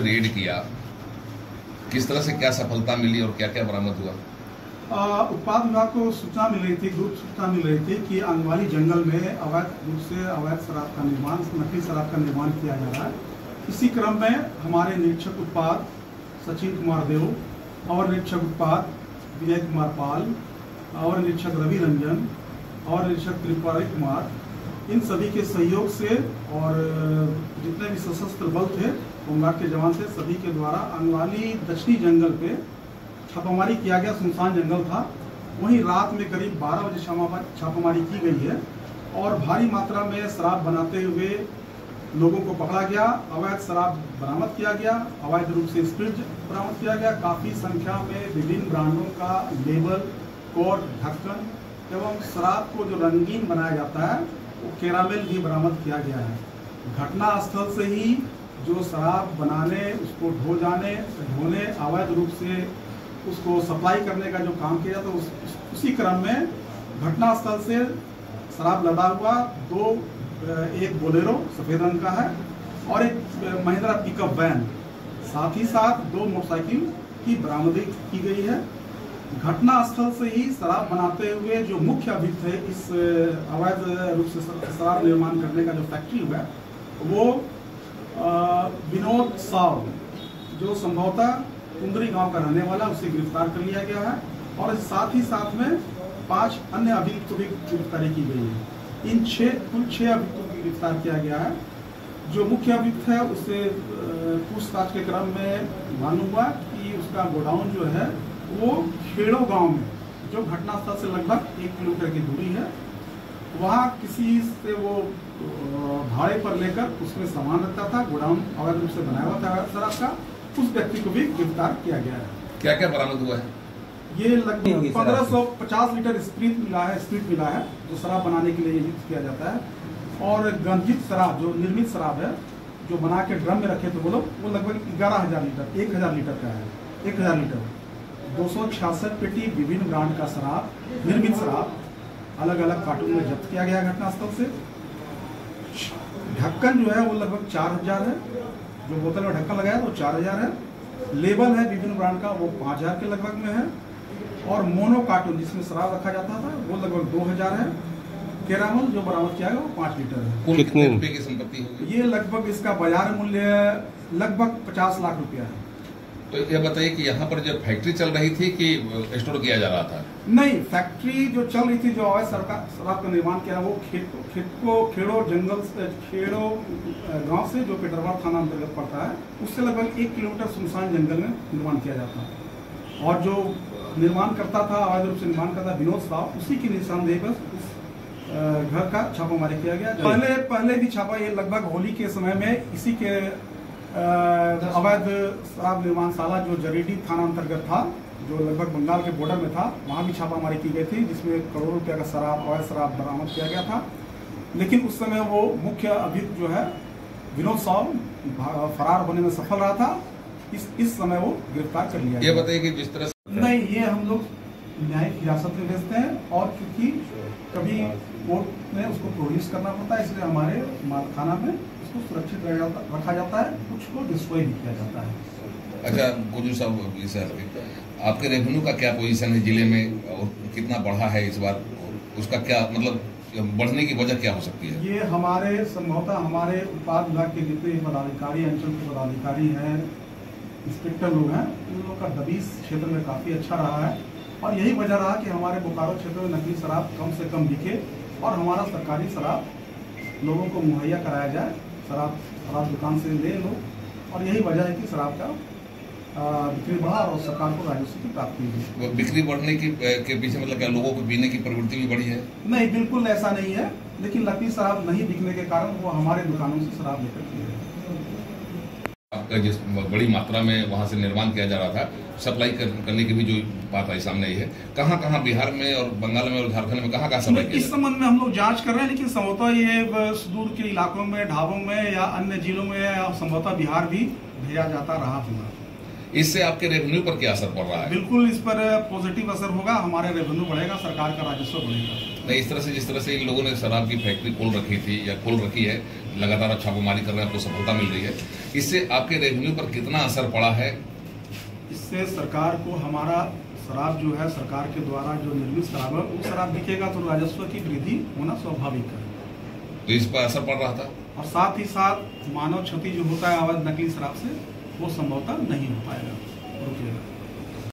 जो रेड किया, किस तरह से क्या सफलता मिली और क्या क्या बरामद हुआ? उत्पाद विभाग को सूचना मिल रही थी, गुप्त सूचना मिल रही थी कि आंगवाली जंगल में अवैध रूप से अवैध शराब का निर्माण, नकली शराब का निर्माण किया जा रहा है। इसी क्रम में हमारे निरीक्षक उत्पाद सचिन कुमार देव और निरीक्षक उत्पाद विजय कुमार पाल और निरीक्षक रवि रंजन और निरीक्षक त्रिपुरारी कुमार, इन सभी के सहयोग से और जितने भी सशस्त्र बल थे, होमगार्ड के जवान थे, सभी के द्वारा आंगवाली दक्षिणी जंगल पे छापामारी किया गया। सुनसान जंगल था, वहीं रात में करीब 12 बजे छापामारी की गई है और भारी मात्रा में शराब बनाते हुए लोगों को पकड़ा गया। अवैध शराब बरामद किया गया, अवैध रूप से स्प्रिट बरामद किया गया। काफ़ी संख्या में विभिन्न ब्रांडों का लेबल, कोड, ढक्कन एवं शराब को जो रंगीन बनाया जाता है वो कैरामेल भी बरामद किया गया है। घटना स्थल से ही जो शराब बनाने, उसको ढोने, अवैध रूप से उसको सप्लाई करने का जो काम किया जाता है, उसी क्रम में घटना स्थल से शराब लदा हुआ एक बोलेरो सफेद रंग का है और एक महिंद्रा पिकअप वैन, साथ ही साथ 2 मोटरसाइकिल की बरामदगी की गई है। घटना स्थल से ही शराब बनाते हुए जो मुख्य अभियुक्त है, इस अवैध रूप से शराब निर्माण करने का जो फैक्ट्री हुआ, वो विनोद साव, जो संभवतः कुंदरी गांव का रहने वाला, उसे गिरफ्तार कर लिया गया है और साथ ही साथ में 5 अन्य अभियुक्तों की गिरफ्तारी की गई है। इन कुल 6 अभियुक्तों को गिरफ्तार किया गया है। जो मुख्य अभियुक्त है उससे पूछताछ के क्रम में मालूम हुआ कि उसका गोडाउन जो है वो खेड़ो गांव में, जो घटनास्थल से लगभग 1 किलोमीटर की दूरी है, वहाँ किसी से वो भाड़े पर लेकर उसमें सामान रखता था। गोडाउन अवैध रूप से बनाया हुआ था शराब का। उस व्यक्ति को भी गिरफ्तार किया गया है। क्या क्या बरामद हुआ है? ये लगभग 1550 लीटर स्प्रिट मिला है जो शराब बनाने के लिए यूज किया जाता है, और गंधित शराब, जो निर्मित शराब है, जो बना के ड्रम में रखे थे वो लोग, वो लगभग 11,000 लीटर, 1,000 लीटर का है। 1,000 लीटर 266 पेटी विभिन्न ब्रांड का शराब, निर्मित शराब अलग अलग कार्टून में जब्त किया गया घटनास्थल से। ढक्कन जो है वो लगभग 4,000 है, जो बोतल में ढक्कन लगाया वो 4,000 है। लेबल है विभिन्न ब्रांड का, वो 5,000 के लगभग में है। और मोनो कार्टून जिसमें शराब रखा जाता था वो लगभग 2,000 है। कैरामल जो बरामद किया गया वो 5 लीटर है। कितने रुपए की संपत्ति होगी? ये लगभग इसका बाजार मूल्य लगभग 50 लाख रुपया है। तो ये बताइए कि यहाँ पर जो फैक्ट्री चल रही थी कि स्टोर किया जा रहा था? नहीं, फैक्ट्री जो चल रही थी, जो अवैध शराब का निर्माण किया, वो खेड़ो जंगल से, खेड़ो गांव से, जो पेटरवाड़ थाना अंतर्गत पड़ता है, उससे लगभग 1 किलोमीटर सुनसान जंगल में निर्माण किया जाता है। और जो निर्माण करता था, अवैध रूप से निर्माण करता विनोद साव, उसी की निशानदेही पर उस घर का छापामारी किया गया। पहले भी छापा, ये लगभग होली के समय में इसी के अवैध शराब निर्माणशाला जो जरीडी थाना अंतर्गत था, जो लगभग बंगाल के बॉर्डर में था, वहाँ भी छापामारी की गई थी, जिसमें करोड़ों रुपया का शराब, अवैध शराब बरामद किया गया था। लेकिन उस समय वो मुख्य अभियुक्त जो है विनोद साव फरार होने में सफल रहा था। इस समय वो गिरफ्तार कर लिया। ये बताइए कि जिस तरह से नहीं, ये हम लोग न्यायिक हिरासत में भेजते हैं और क्योंकि कभी कोर्ट में उसको प्रोड्यूस करना पड़ता है, इसलिए हमारे थाना में उसको सुरक्षित रखा जाता है, कुछ को डिस्ट्रॉय भी किया जाता है। अच्छा गुजर साहब, सर आपके रेवेन्यू का क्या पोजीशन है जिले में और कितना बढ़ा है इस बार? उसका क्या मतलब बढ़ने की वजह क्या हो सकती है? ये हमारे संभवतः हमारे उत्पाद विभाग के जितने पदाधिकारी, अंचल के पदाधिकारी हैं, इंस्पेक्टर लोग हैं, उन लोगों का दबिश क्षेत्र में काफ़ी अच्छा रहा है और यही वजह रहा कि हमारे बोकारो क्षेत्र में नकली शराब कम से कम बिके और हमारा सरकारी शराब लोगों को मुहैया कराया जाए। शराब दुकान से ले लो, और यही वजह है कि शराब का बिक्री बढ़ा और सरकार को राजस्व की प्राप्ति हुई। बिक्री बढ़ने के पीछे मतलब क्या लोगों को पीने की प्रवृत्ति भी बढ़ी है? नहीं, बिल्कुल ऐसा नहीं है, लेकिन नकली शराब नहीं बिकने के कारण वो हमारे दुकानों से शराब लेकर पी रहे हैं। आपका जिस बड़ी मात्रा में वहाँ से निर्माण किया जा रहा था, सप्लाई करने की भी जो बात आई सामने आई है, कहाँ बिहार में और बंगाल में और झारखंड में कहाँ सप्लाई किया? इस संबंध में हम लोग जांच कर रहे हैं, लेकिन संभवतः ये सुदूर के इलाकों में, ढाबों में या अन्य जिलों में संभवतः बिहार भी भेजा जाता रहा होगा। इससे आपके रेवेन्यू पर क्या असर पड़ रहा है? बिल्कुल इस पर पॉजिटिव असर होगा, हमारे रेवेन्यू बढ़ेगा, सरकार का राजस्व बढ़ेगा। नहीं, इस तरह से जिस तरह से इन लोगों ने शराब की फैक्ट्री खोल रखी थी या खोल रखी है, लगातार छापेमारी कर रहे हैं, आपको सफलता मिल रही है, इससे आपके रेवेन्यू पर कितना असर पड़ा है? इससे सरकार को हमारा शराब जो है सरकार के द्वारा जो निर्मित शराब है वो शराब बिकेगा तो राजस्व की वृद्धि होना स्वाभाविक है। तो इस पर असर पड़ रहा था। और साथ ही साथ मानव क्षति जो होता है अवैध नकली शराब से वो संभवतः नहीं हो पाएगा, रुकेगा।